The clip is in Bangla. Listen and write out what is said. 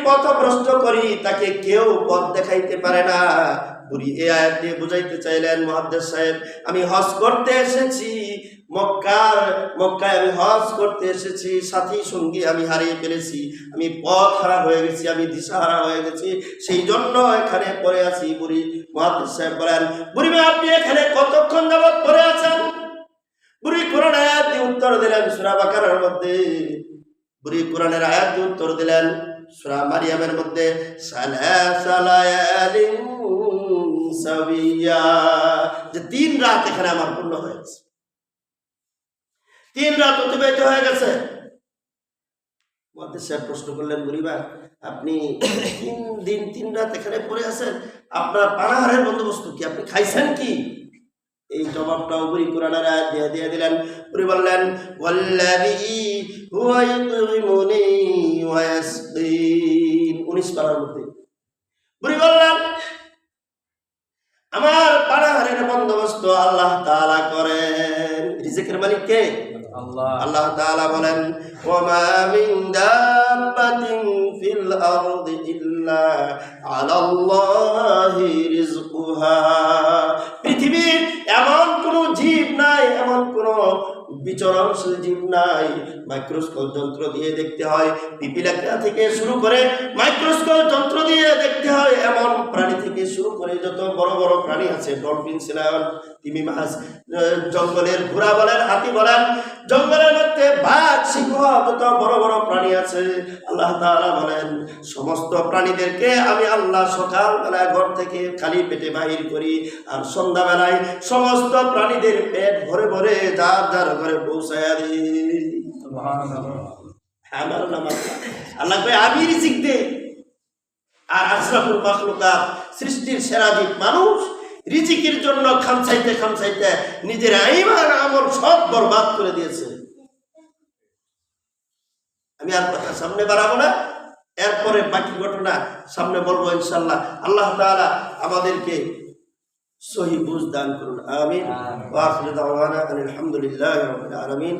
পথভ্রষ্ট করি তাকে কেউ পথ দেখাইতে পারে না। বুড়ি এই আয়াত দিয়ে বুঝাইতে চাইলেন মুহাদ্দিস সাহেব, আমি হজ করতে এসেছি, মক্কায় আমি হজ করতে এসেছি, সাথী সঙ্গী আমি হারিয়ে ফেলেছি, আমি পথ হারা হয়ে গেছি, আমি দিশাহারা হয়ে গেছি, সেই জন্য এখানে পড়ে আছি। বুড়ি মুহাদ্দিস সাহেব বলেন, বুড়ি ভাই আপনি এখানে কতক্ষণ যাবত পড়ে আছেন? বুড়ি কোরআন আয়াত দিয়ে উত্তর দিলেন সূরা বাকারার মধ্যে, বুড়ি কোরআনের আয়াত দিয়ে উত্তর দিলেন সূরা মারিয়ামের মধ্যে, সালাসা লায়ালিন সাবিয়া, যে 3 রাত এখানে আমার পূর্ণ হয়েছে, 3 রাত অতিবাহিত হয়ে গেছে। মুহাদ্দিস সাহেব প্রশ্ন করলেন, বুড়ি ভাই আপনি 3 দিন 3 রাত এখানে পড়ে আছেন, আপনার পানাহারের বন্দোবস্ত কি, আপনি খাইছেন কি? এই জবাবটাও বুড়ি কোরআনের আয়াত দিয়ে দিলেন। বুড়ি বললেন, ওয়াল্লাযী হুয়া ইউতঈমুনি ওয়া ইয়াসকিন, 19 পারার মধ্যে বুড়ি বললেন, আমার পানাহারের বন্দোবস্ত আল্লাহ তাআলা করেন। রিজিকের মালিক কে? আল্লাহ। আল্লাহ তাআলা বলেন, ওয়া মা মিন দাব্বাতিন ফিল আরদি ইল্লা আলাল্লাহি রিজকুহা, পৃথিবীর এমন কোন জীব নাই, এমন কোন বিচরণশীল জীব নাই, মাইক্রোস্কোপ যন্ত্র দিয়ে দেখতে হয়, পিপিলিকা থেকে শুরু করে মাইক্রোস্কোপ যন্ত্র দিয়ে দেখতে হয়, এমন প্রাণী থেকে শুরু করে যত বড় বড় প্রাণী আছে, ডলফিন, সিলায়ন, তিমি মাছ, জঙ্গলের ঘোড়া বলেন, হাতি বলেন, জঙ্গলের মধ্যে বাঘ, সিংহ, যত বড় বড় প্রাণী আছে, আল্লাহ তাআলা বলেন সমস্ত প্রাণীদেরকে আমি আল্লাহ সকালবেলায় ঘর থেকে খালি পেটে বাহির করি, আর সন্ধ্যাবেলায় সমস্ত প্রাণীদের পেট ভরে ভরে যার যার ঘরে পৌঁছায়া দিই। আমার নাম আল্লাহ কয় আমি রিজিক দে। আর আশরাফুল মাখলুকাত, সৃষ্টির সেরা জীব মানুষ, রিজিকের জন্য খামচাইতে খামচাইতে নিজের ঈমান আমল সব বরবাদ করে দিয়েছে। আমি আর কথা সামনে বাড়াবো না, এরপরে বাকি ঘটনা সামনে বলবো ইনশাআল্লাহ। আল্লাহ তাআলা আমাদেরকে সহি বুঝ দান করুন, আমিন। ওয়া আখিরু দাওয়ানা আলহামদুলিল্লাহি রাব্বিল আলামিন।